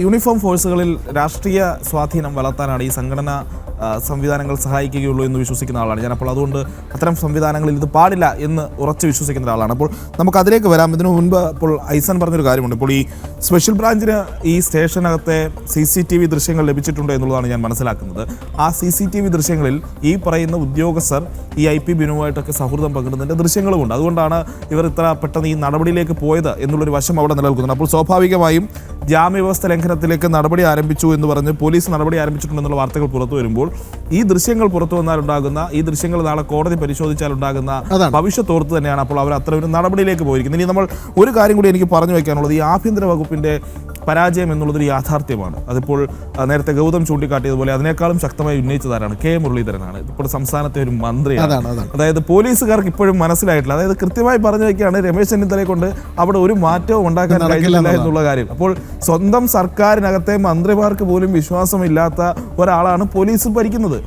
Uniform ഫോഴ്സുകളിൽ രാഷ്ട്രീയ സ്വാധീനം വളർത്താനാണ് ഈ സംഘടനാ സംവിധാനങ്ങൾ സഹായിക്കുകയുള്ളൂ എന്ന് വിശ്വസിക്കുന്ന ആളാണ് ഞാൻ. അപ്പോൾ അതുകൊണ്ട് അത്തരം സംവിധാനങ്ങളിൽ ഇത് പാടില്ല എന്ന് ഉറച്ച് വിശ്വസിക്കുന്ന ഒരാളാണ്. അപ്പോൾ നമുക്ക് അതിലേക്ക് വരാം. ഇതിനു മുൻപ് ഇപ്പോൾ ഐസൻ പറഞ്ഞൊരു കാര്യമുണ്ട്. ഇപ്പോൾ ഈ സ്പെഷ്യൽ ബ്രാഞ്ചിന് ഈ സ്റ്റേഷനകത്തെ CCTV ദൃശ്യങ്ങൾ ലഭിച്ചിട്ടുണ്ട് എന്നുള്ളതാണ് ഞാൻ മനസ്സിലാക്കുന്നത്. ആ CCTV ദൃശ്യങ്ങളിൽ ഈ പറയുന്ന ഉദ്യോഗസ്ഥർ ഈ IP ബിനുവായിട്ടൊക്കെ സൗഹൃദം പങ്കിടുന്നതിൻ്റെ ദൃശ്യങ്ങളുമുണ്ട്. അതുകൊണ്ടാണ് ഇവർ ഇത്ര പെട്ടെന്ന് ഈ നടപടിയിലേക്ക് പോയത് എന്നുള്ളൊരു വശം അവിടെ നിലനിൽക്കുന്നുണ്ട്. അപ്പോൾ സ്വാഭാവികമായും ജാമ്യവ്യവസ്ഥ ലംഘനത്തിലേക്ക് നടപടി ആരംഭിച്ചു എന്ന് പറഞ്ഞ് പോലീസ് നടപടി ആരംഭിച്ചിട്ടുണ്ടെന്നുള്ള വാർത്തകൾ പുറത്തു വരുമ്പോൾ ഈ ദൃശ്യങ്ങൾ പുറത്തു വന്നാലുണ്ടാകുന്ന, ഈ ദൃശ്യങ്ങൾ നാളെ കോടതി പരിശോധിച്ചാലുണ്ടാകുന്ന ഭവിഷ്യത്തോർത്ത് തന്നെയാണ് അപ്പോൾ അവർ അത്ര ഒരു നടപടിയിലേക്ക് പോയിരിക്കുന്നത്. ഇനി നമ്മൾ ഒരു കാര്യം കൂടി എനിക്ക് പറഞ്ഞു വയ്ക്കാനുള്ളത്, ഈ ആഭ്യന്തര വകുപ്പിൻ്റെ പരാജയം എന്നുള്ളതൊരു യാഥാർത്ഥ്യമാണ്. അതിപ്പോൾ നേരത്തെ ഗൗതം ചൂണ്ടിക്കാട്ടിയതുപോലെ അതിനേക്കാളും ശക്തമായി ഉന്നയിച്ചതാരാണ്? K മുരളീധരനാണ്. ഇപ്പോൾ സംസ്ഥാനത്തെ ഒരു മന്ത്രിയാണ്. അതായത് പോലീസുകാർക്ക് ഇപ്പോഴും മനസ്സിലായിട്ടില്ല. അതായത് കൃത്യമായി പറഞ്ഞു വയ്ക്കുകയാണ്, രമേശ് ചെന്നിത്തലയെ കൊണ്ട് അവിടെ ഒരു മാറ്റവും ഉണ്ടാക്കാൻ കഴിയില്ല എന്നുള്ള കാര്യം. അപ്പോൾ സ്വന്തം സർക്കാരിനകത്തെ മന്ത്രിമാർക്ക് പോലും വിശ്വാസമില്ലാത്ത ഒരാളാണ് പോലീസ് ഭരിക്കുന്നത്.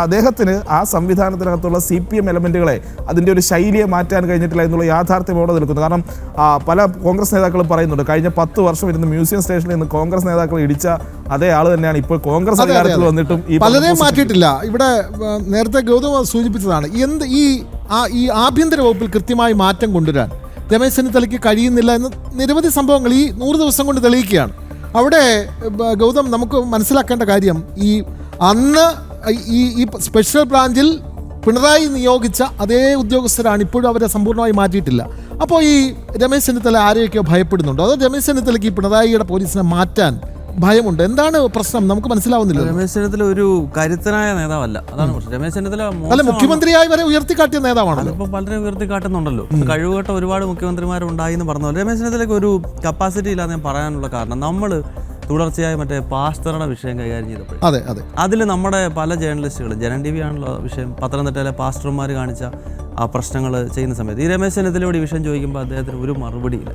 അദ്ദേഹത്തിന് ആ സംവിധാനത്തിനകത്തുള്ള CPM എലമെന്റുകളെ, അതിൻ്റെ ഒരു ശൈലിയെ മാറ്റാൻ കഴിഞ്ഞിട്ടില്ല എന്നുള്ള യാഥാർത്ഥ്യം അവിടെ നിൽക്കുന്നു. കാരണം പല കോൺഗ്രസ് നേതാക്കളും പറയുന്നുണ്ട്, കഴിഞ്ഞ 10 വർഷം ഇരുന്ന് മ്യൂസിയം സ്റ്റേഷനിൽ നിന്ന് കോൺഗ്രസ് നേതാക്കൾ ഇടിച്ച അതേ ആള് തന്നെയാണ് ഇപ്പോൾ കോൺഗ്രസ് അധികാരത്തിൽ വന്നിട്ടും പലരെയും മാറ്റിയിട്ടില്ല. ഇവിടെ നേരത്തെ ഗൗതം സൂചിപ്പിച്ചതാണ്, ഈ ആഭ്യന്തര വകുപ്പിൽ കൃത്യമായി മാറ്റം കൊണ്ടുവരാൻ രമേശ് ചെന്നിത്തലയ്ക്ക് കഴിയുന്നില്ല എന്ന് നിരവധി സംഭവങ്ങൾ ഈ 100 ദിവസം കൊണ്ട് തെളിയിക്കുകയാണ്. അവിടെ ഗൗതം നമുക്ക് മനസ്സിലാക്കേണ്ട കാര്യം, അന്ന് ഈ സ്പെഷ്യൽ ബ്രാഞ്ചിൽ പിണറായി നിയോഗിച്ച അതേ ഉദ്യോഗസ്ഥരാണ് ഇപ്പോഴും അവരെ സമ്പൂർണ്ണമായി മാറ്റിയിട്ടില്ല. അപ്പോൾ ഈ രമേശ് ചെന്നിത്തല ആരെയൊക്കെയോ ഭയപ്പെടുന്നുണ്ടോ? അതോ രമേശ് ചെന്നിത്തലയ്ക്ക് ഈ പിണറായിയുടെ പോലീസിനെ മാറ്റാൻ ഭയമുണ്ട്? എന്താണ് പ്രശ്നം? നമുക്ക് മനസ്സിലാവുന്നില്ല. രമേശ് ചെന്നിത്തല ഒരു കരുത്തനായ നേതാവല്ല, അതാണ് പ്രശ്നം. രമേശ് ചെന്നിത്തല അല്ല, മുഖ്യമന്ത്രിയായി വരെ ഉയർത്തിക്കാട്ടിയ നേതാവാണല്ലോ. ഇപ്പൊ പലരും ഉയർത്തിക്കാട്ടുന്നുണ്ടല്ലോ. കഴിവുകെട്ട ഒരുപാട് മുഖ്യമന്ത്രിമാരുണ്ടായി എന്ന് പറഞ്ഞു. രമേശ് ചെന്നിത്തലയ്ക്ക് ഒരു കപ്പാസിറ്റി ഇല്ലാതെ ഞാൻ പറയാനുള്ള കാരണം, നമ്മൾ തുടർച്ചയായി മറ്റേ പാസ്റ്ററുടെ വിഷയം കൈകാര്യം ചെയ്തപ്പോൾ അതിൽ നമ്മുടെ പല ജേർണലിസ്റ്റുകൾ, ജനൻ TV ആണല്ലോ വിഷയം, പത്തനംതിട്ടയിലെ പാസ്റ്റർമാർ കാണിച്ച ആ പ്രശ്നങ്ങൾ ചെയ്യുന്ന സമയത്ത് ഈ രമേശ് ചെന്നിത്തലയോട് ഈ വിഷയം ചോദിക്കുമ്പോൾ അദ്ദേഹത്തിന് ഒരു മറുപടിയില്ല,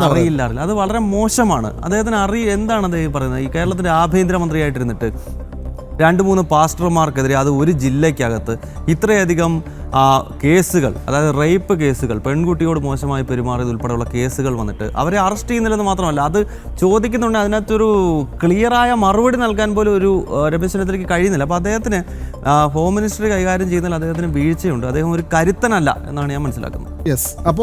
അറിയില്ല. അത് വളരെ മോശമാണ്. അദ്ദേഹത്തിന് എന്താണ് അദ്ദേഹം പറയുന്നത്? ഈ കേരളത്തിൻ്റെ ആഭ്യന്തരമന്ത്രിയായിട്ടിരുന്നിട്ട് 2-3 പാസ്റ്റർമാർക്കെതിരെ, അത് ഒരു ജില്ലയ്ക്കകത്ത് ഇത്രയധികം കേസുകൾ, അതായത് റേപ്പ് കേസുകൾ, പെൺകുട്ടിയോട് മോശമായി പെരുമാറിയത് ഉൾപ്പെടെയുള്ള കേസുകൾ വന്നിട്ട് അവരെ അറസ്റ്റ് ചെയ്യുന്നില്ലെന്ന് മാത്രമല്ല, അത് ചോദിക്കുന്നുണ്ട്, അതിനകത്തൊരു ക്ലിയറായ മറുപടി നൽകാൻ പോലും ഒരു രമേശ് ചെന്നിത്തലയ്ക്ക് കഴിയുന്നില്ല. അപ്പോൾ അദ്ദേഹത്തിന് ഹോം മിനിസ്റ്ററി കൈകാര്യം ചെയ്യുന്നതിൽ അദ്ദേഹത്തിന് വീഴ്ചയുണ്ട്. അദ്ദേഹം ഒരു കരുത്തനല്ല എന്നാണ് ഞാൻ മനസ്സിലാക്കുന്നത്. അപ്പോൾ